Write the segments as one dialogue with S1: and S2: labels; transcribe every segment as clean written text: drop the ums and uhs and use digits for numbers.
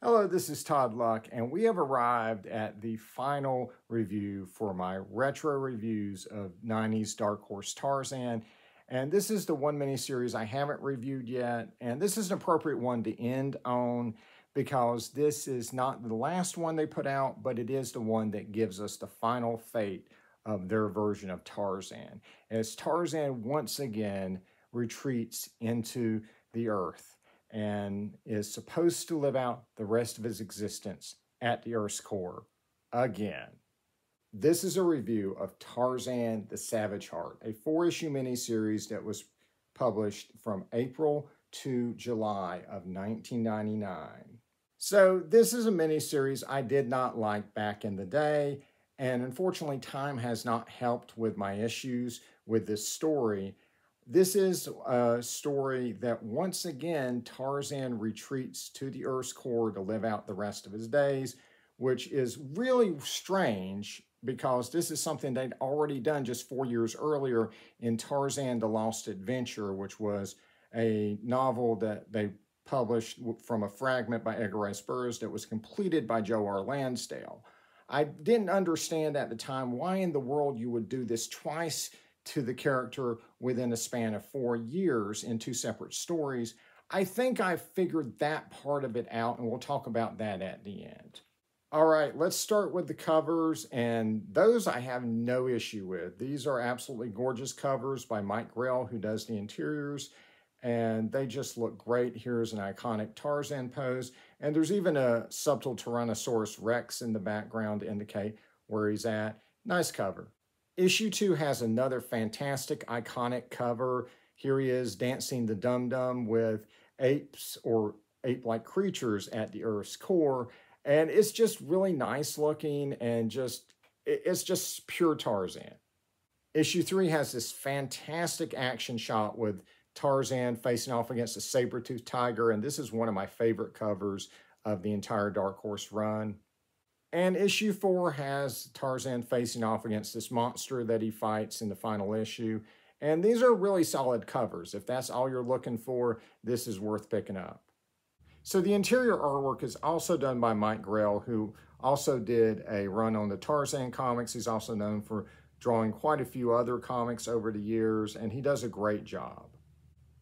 S1: Hello, this is Todd Luck, and we have arrived at the final review for my retro reviews of 90s Dark Horse Tarzan. And this is the one miniseries I haven't reviewed yet, and this is an appropriate one to end on because this is not the last one they put out, but it is the one that gives us the final fate of their version of Tarzan, as Tarzan once again retreats into the earth and is supposed to live out the rest of his existence at the Earth's core again. This is a review of Tarzan the Savage Heart, a 4-issue miniseries that was published from April to July of 1999. So this is a miniseries I did not like back in the day, and unfortunately time has not helped with my issues with this story. This is a story that once again Tarzan retreats to the Earth's core to live out the rest of his days, which is really strange because this is something they'd already done just 4 years earlier in Tarzan the Lost Adventure, which was a novel that they published from a fragment by Edgar Rice Burroughs that was completed by Joe R. Lansdale. I didn't understand at the time why in the world you would do this twice to the character within a span of 4 years in 2 separate stories. I think I figured that part of it out, and we'll talk about that at the end. All right, let's start with the covers, and those I have no issue with. These are absolutely gorgeous covers by Mike Grell, who does the interiors, and they just look great. Here's an iconic Tarzan pose, and there's even a subtle Tyrannosaurus Rex in the background to indicate where he's at. Nice cover. Issue 2 has another fantastic, iconic cover. Here he is dancing the dum-dum with apes or ape-like creatures at the Earth's core. And it's just really nice looking and it's just pure Tarzan. Issue 3 has this fantastic action shot with Tarzan facing off against a saber-toothed tiger. And this is one of my favorite covers of the entire Dark Horse run. And issue 4 has Tarzan facing off against this monster that he fights in the final issue. And these are really solid covers. If that's all you're looking for, this is worth picking up. So the interior artwork is also done by Mike Grell, who also did a run on the Tarzan comics. He's also known for drawing quite a few other comics over the years, and he does a great job.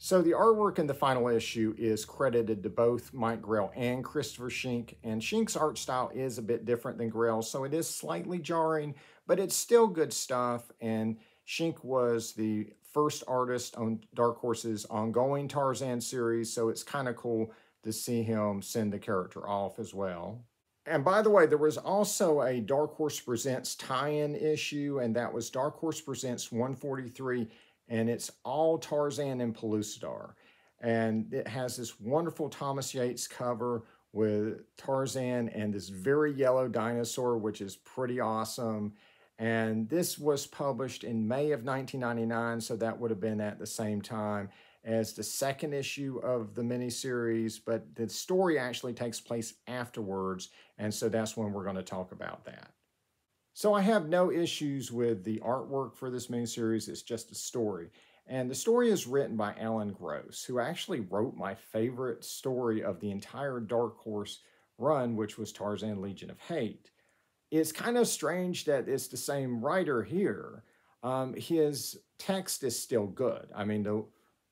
S1: So the artwork in the final issue is credited to both Mike Grell and Christopher Schenck, and Schenk's art style is a bit different than Grell's, so it is slightly jarring, but it's still good stuff, and Schenck was the first artist on Dark Horse's ongoing Tarzan series, so it's kind of cool to see him send the character off as well. And by the way, there was also a Dark Horse Presents tie-in issue, and that was Dark Horse Presents 143, and it's all Tarzan and Pellucidar. And it has this wonderful Thomas Yates cover with Tarzan and this very yellow dinosaur, which is pretty awesome. And this was published in May of 1999, so that would have been at the same time as the second issue of the miniseries, but the story actually takes place afterwards, and so that's when we're going to talk about that. So I have no issues with the artwork for this miniseries. It's just a story. And the story is written by Alan Gross, who actually wrote my favorite story of the entire Dark Horse run, which was Tarzan Legion of Hate. It's kind of strange that it's the same writer here. His text is still good. I mean, the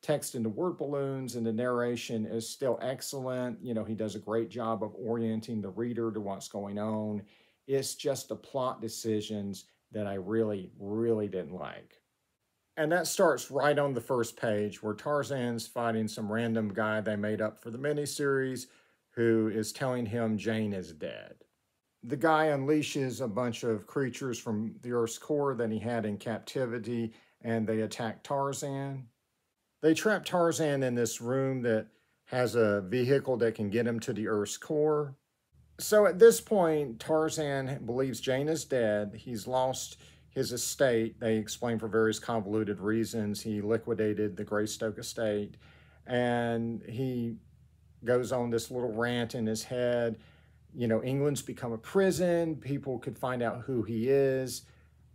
S1: text in the word balloons and the narration is still excellent. You know, he does a great job of orienting the reader to what's going on. It's just the plot decisions that I really, really didn't like. And that starts right on the first page where Tarzan's fighting some random guy they made up for the miniseries who is telling him Jane is dead. The guy unleashes a bunch of creatures from the Earth's core that he had in captivity, and they attack Tarzan. They trap Tarzan in this room that has a vehicle that can get him to the Earth's core. So at this point, Tarzan believes Jane is dead. He's lost his estate. They explain for various convoluted reasons. He liquidated the Greystoke estate, and he goes on this little rant in his head. You know, England's become a prison. People could find out who he is,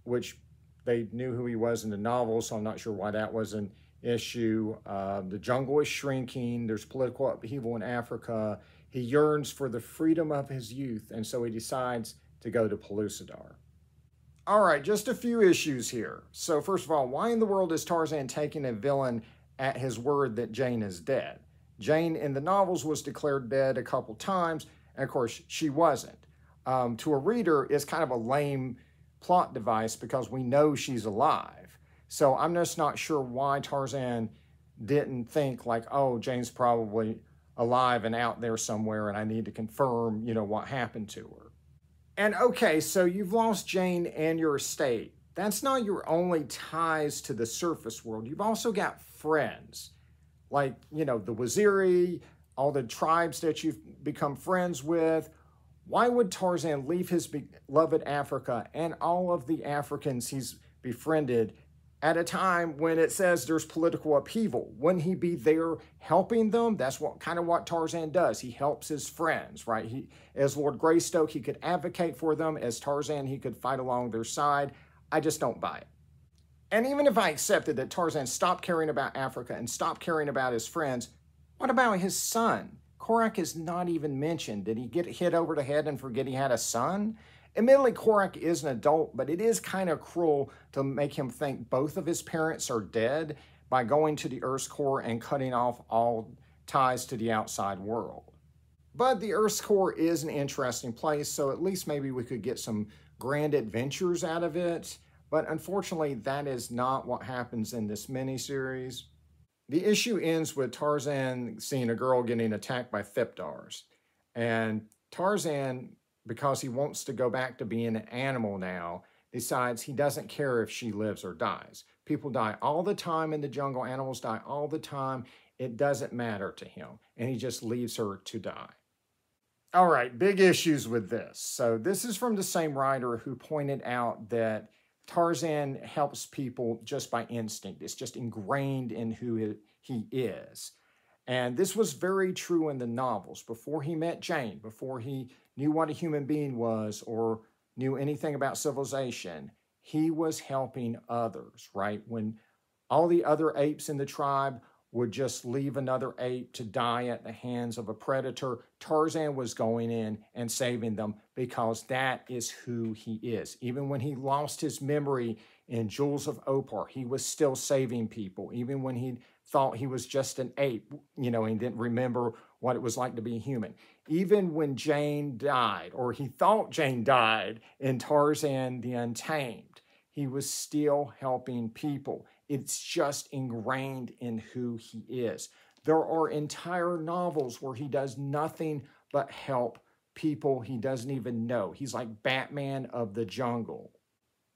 S1: which they knew who he was in the novel, so I'm not sure why that was an issue. The jungle is shrinking. There's political upheaval in Africa. He yearns for the freedom of his youth, and so he decides to go to Pellucidar. All right, just a few issues here. So first of all, why in the world is Tarzan taking a villain at his word that Jane is dead? Jane in the novels was declared dead a couple times, and of course she wasn't. To a reader, it's kind of a lame plot device because we know she's alive. So I'm just not sure why Tarzan didn't think like, oh, Jane's probably alive and out there somewhere and I need to confirm, what happened to her. And okay, so you've lost Jane and your estate. That's not your only ties to the surface world. You've also got friends, like, the Waziri, all the tribes that you've become friends with. Why would Tarzan leave his beloved Africa and all of the Africans he's befriended at a time when it says there's political upheaval? Wouldn't he be there helping them? That's what Tarzan does. He helps his friends, right? As Lord Greystoke, he could advocate for them. As Tarzan, he could fight along their side. I just don't buy it. And even if I accepted that Tarzan stopped caring about Africa and stopped caring about his friends, what about his son? Korak is not even mentioned. Did he get hit over the head and forget he had a son? Admittedly, Korak is an adult, but it is kind of cruel to make him think both of his parents are dead by going to the Earth's core and cutting off all ties to the outside world. But the Earth's core is an interesting place, so at least maybe we could get some grand adventures out of it. But unfortunately, that is not what happens in this miniseries. The issue ends with Tarzan seeing a girl getting attacked by Thipdars. And Tarzan, because he wants to go back to being an animal now, decides he doesn't care if she lives or dies. People die all the time in the jungle. Animals die all the time. It doesn't matter to him. And he just leaves her to die. All right, big issues with this. So this is from the same writer who pointed out that Tarzan helps people just by instinct. It's just ingrained in who he is. And this was very true in the novels. Before he met Jane, before he knew what a human being was or knew anything about civilization, he was helping others, right? When all the other apes in the tribe would just leave another ape to die at the hands of a predator, Tarzan was going in and saving them because that is who he is. Even when he lost his memory in Jewels of Opar, he was still saving people. Even when he thought he was just an ape, he didn't remember what it was like to be human. Even when Jane died, or he thought Jane died in Tarzan the Untamed, he was still helping people. It's just ingrained in who he is. There are entire novels where he does nothing but help people he doesn't even know. He's like Batman of the jungle.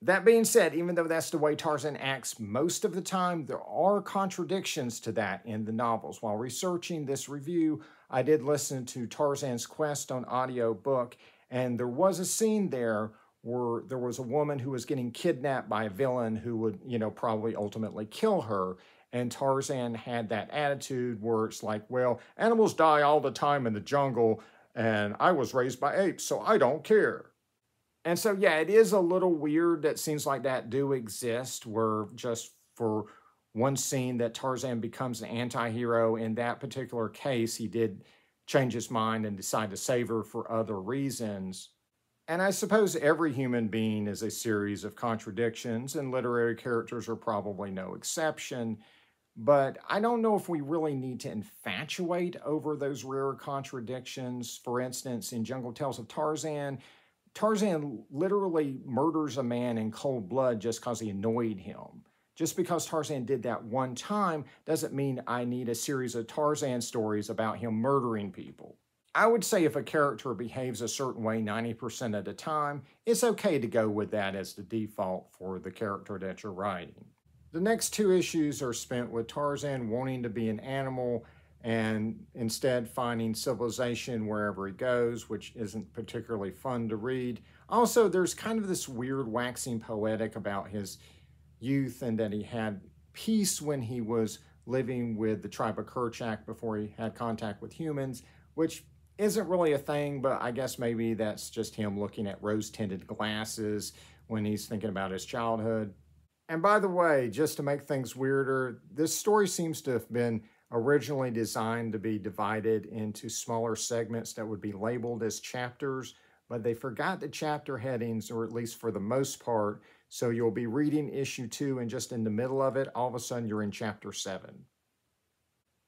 S1: That being said, even though that's the way Tarzan acts most of the time, there are contradictions to that in the novels. While researching this review, I did listen to Tarzan's Quest on audiobook, and there was a scene there where there was a woman who was getting kidnapped by a villain who would, probably ultimately kill her. And Tarzan had that attitude where it's like, well, animals die all the time in the jungle, and I was raised by apes, so I don't care. And so, yeah, it is a little weird that scenes like that do exist, where just for one scene that Tarzan becomes an anti-hero. In that particular case, he did change his mind and decide to save her for other reasons. And I suppose every human being is a series of contradictions, and literary characters are probably no exception. But I don't know if we really need to infatuate over those rare contradictions. For instance, in Jungle Tales of Tarzan, Tarzan literally murders a man in cold blood just because he annoyed him. Just because Tarzan did that one time doesn't mean I need a series of Tarzan stories about him murdering people. I would say if a character behaves a certain way 90% of the time, it's okay to go with that as the default for the character that you're writing. The next two issues are spent with Tarzan wanting to be an animal and instead finding civilization wherever he goes, which isn't particularly fun to read. Also, there's kind of this weird waxing poetic about his youth and that he had peace when he was living with the tribe of Kerchak before he had contact with humans, which isn't really a thing, but I guess maybe that's just him looking at rose-tinted glasses when he's thinking about his childhood. And by the way, just to make things weirder, this story seems to have been originally designed to be divided into smaller segments that would be labeled as chapters, but they forgot the chapter headings, or at least for the most part. So you'll be reading issue 2, and just in the middle of it, all of a sudden you're in chapter 7.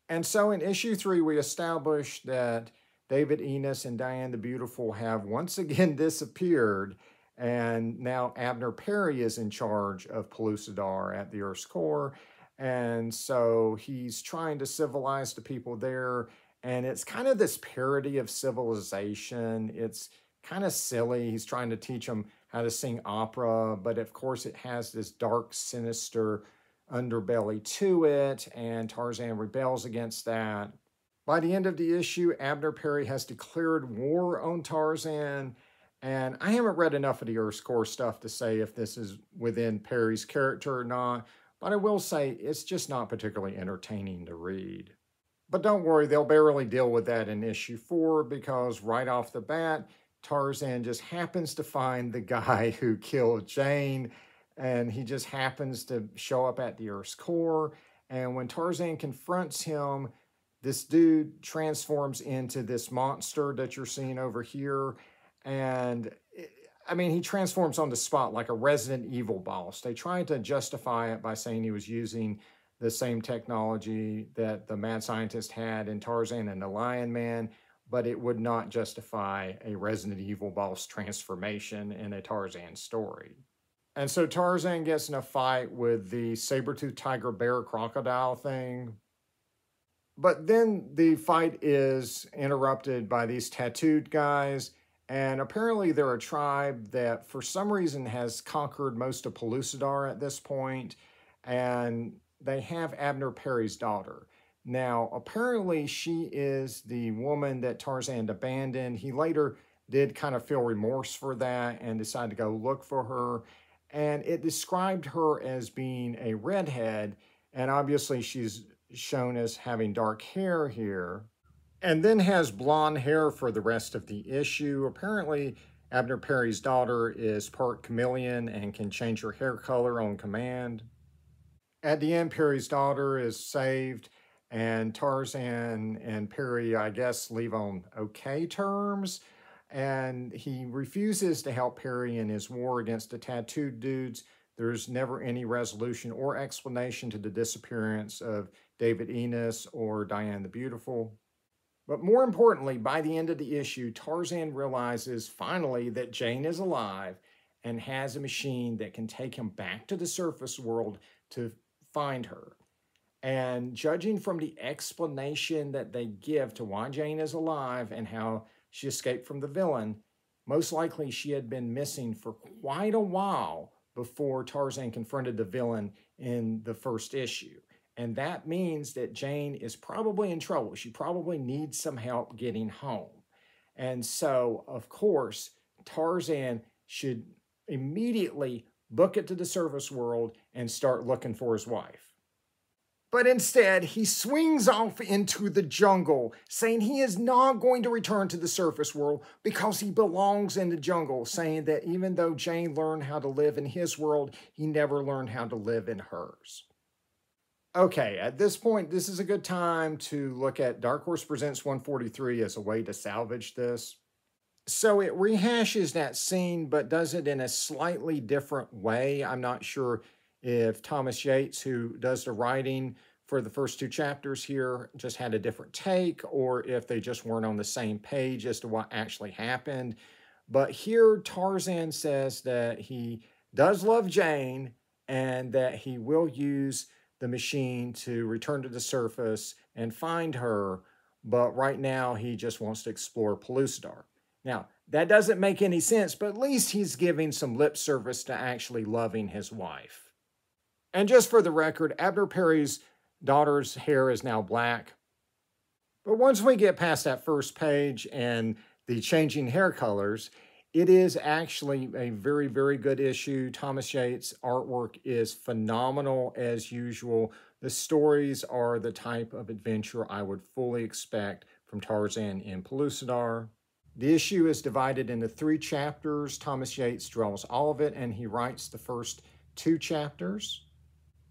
S1: And so in issue 3, we established that David Enos and Diane the Beautiful have once again disappeared, and now Abner Perry is in charge of Pellucidar at the Earth's core. And so he's trying to civilize the people there, and it's kind of this parody of civilization. It's kind of silly. He's trying to teach them how to sing opera, but of course it has this dark, sinister underbelly to it, and Tarzan rebels against that. By the end of the issue, Abner Perry has declared war on Tarzan, and I haven't read enough of the Earth's core stuff to say if this is within Perry's character or not, but I will say it's just not particularly entertaining to read. But don't worry, they'll barely deal with that in issue 4, because right off the bat, Tarzan just happens to find the guy who killed Jane, and he just happens to show up at the Earth's core. And when Tarzan confronts him, this dude transforms into this monster that you're seeing over here. And I mean, he transforms on the spot like a Resident Evil boss. They tried to justify it by saying he was using the same technology that the mad scientist had in Tarzan and the Lion Man, but it would not justify a Resident Evil boss transformation in a Tarzan story. And so Tarzan gets in a fight with the saber-toothed tiger, bear, crocodile thing. But then the fight is interrupted by these tattooed guys. And apparently they're a tribe that for some reason has conquered most of Pellucidar at this point. And they have Abner Perry's daughter. Now, apparently she is the woman that Tarzan abandoned. He later did kind of feel remorse for that and decided to go look for her. And it described her as being a redhead, and obviously she's shown as having dark hair here, and then has blonde hair for the rest of the issue. Apparently, Abner Perry's daughter is part chameleon and can change her hair color on command. At the end, Perry's daughter is saved, and Tarzan and Perry, I guess, leave on okay terms. And he refuses to help Perry in his war against the tattooed dudes. There's never any resolution or explanation to the disappearance of David Enos or Diane the Beautiful. But more importantly, by the end of the issue, Tarzan realizes finally that Jane is alive and has a machine that can take him back to the surface world to find her. And judging from the explanation that they give to why Jane is alive and how she escaped from the villain, most likely she had been missing for quite a while before Tarzan confronted the villain in the first issue. And that means that Jane is probably in trouble. She probably needs some help getting home. And so, of course, Tarzan should immediately book it to the surface world and start looking for his wife. But instead, he swings off into the jungle, saying he is not going to return to the surface world because he belongs in the jungle, saying that even though Jane learned how to live in his world, he never learned how to live in hers. Okay, at this point, this is a good time to look at Dark Horse Presents 143 as a way to salvage this. So it rehashes that scene, but does it in a slightly different way. I'm not sure if Thomas Yates, who does the writing for the first 2 chapters here, just had a different take, or if they just weren't on the same page as to what actually happened. But here Tarzan says that he does love Jane and that he will use the machine to return to the surface and find her, but right now he just wants to explore Pellucidar. Now, that doesn't make any sense, but at least he's giving some lip service to actually loving his wife. And just for the record, Abner Perry's daughter's hair is now black. But once we get past that first page and the changing hair colors, it is actually a very, very good issue. Thomas Yates' artwork is phenomenal as usual. The stories are the type of adventure I would fully expect from Tarzan in Pellucidar. The issue is divided into 3 chapters. Thomas Yates draws all of it, and he writes the first 2 chapters.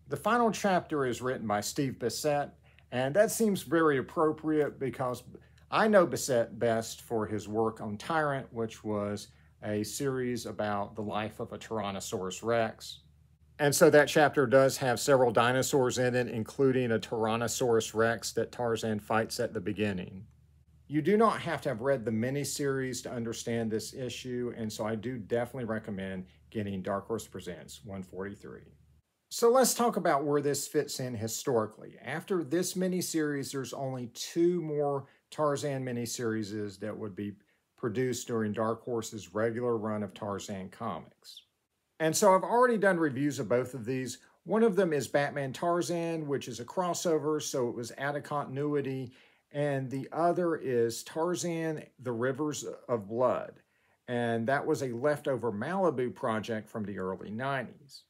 S1: The final chapter is written by Steve Bissette, And that seems very appropriate because I know Bissett best for his work on Tyrant, which was a series about the life of a Tyrannosaurus Rex. And so that chapter does have several dinosaurs in it, including a Tyrannosaurus Rex that Tarzan fights at the beginning. You do not have to have read the miniseries to understand this issue, and so I do definitely recommend getting Dark Horse Presents 143. So let's talk about where this fits in historically. After this miniseries, there's only 2 more Tarzan miniseries that would be produced during Dark Horse's regular run of Tarzan comics. And so I've already done reviews of both of these. One of them is Batman Tarzan, which is a crossover, so it was out of continuity. And the other is Tarzan, The Rivers of Blood. And that was a leftover Malibu project from the early 90s.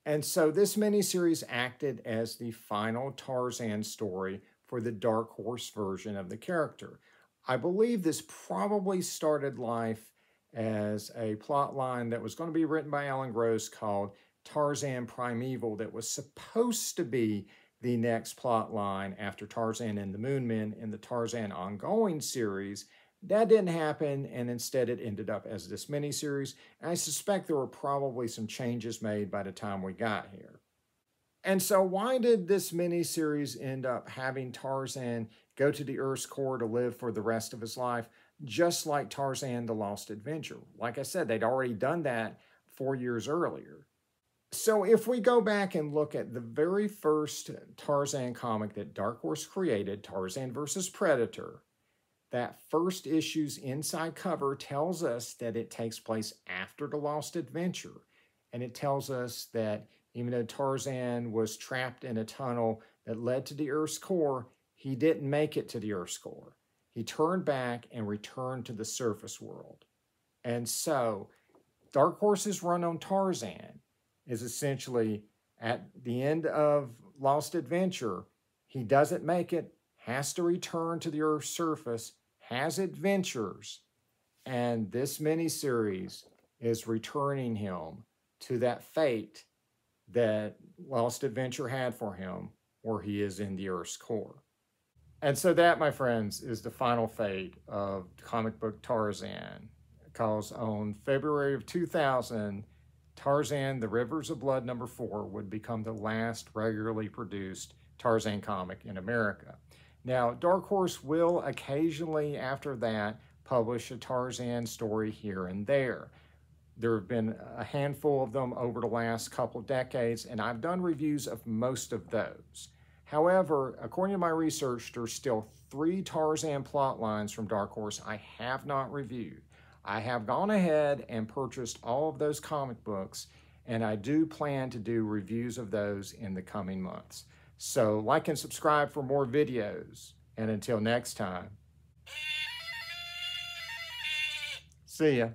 S1: And so this miniseries acted as the final Tarzan story for the Dark Horse version of the character. I believe this probably started life as a plot line that was going to be written by Alan Gross called Tarzan Primeval, that was supposed to be the next plot line after Tarzan and the Moon Men in the Tarzan ongoing series. That didn't happen, and instead it ended up as this miniseries. And I suspect there were probably some changes made by the time we got here. And so why did this miniseries end up having Tarzan go to the Earth's core to live for the rest of his life, just like Tarzan the Lost Adventure? Like I said, they'd already done that 4 years earlier. So if we go back and look at the very first Tarzan comic that Dark Horse created, Tarzan vs. Predator, that first issue's inside cover tells us that it takes place after the Lost Adventure. And it tells us that even though Tarzan was trapped in a tunnel that led to the Earth's core, he didn't make it to the Earth's core. He turned back and returned to the surface world. And so Dark Horse's run on Tarzan is essentially at the end of Lost Adventure, he doesn't make it, has to return to the Earth's surface, has adventures, and this miniseries is returning him to that fate that Lost Adventure had for him, where he is in the Earth's core. And so that, my friends, is the final fate of comic book Tarzan. Because on February of 2000, Tarzan, The Rivers of Blood #4 would become the last regularly produced Tarzan comic in America. Now, Dark Horse will occasionally, after that, publish a Tarzan story here and there. There have been a handful of them over the last couple decades, and I've done reviews of most of those. However, according to my research, there's still 3 Tarzan plot lines from Dark Horse I have not reviewed. I have gone ahead and purchased all of those comic books, and I do plan to do reviews of those in the coming months. So like and subscribe for more videos. And until next time, see ya.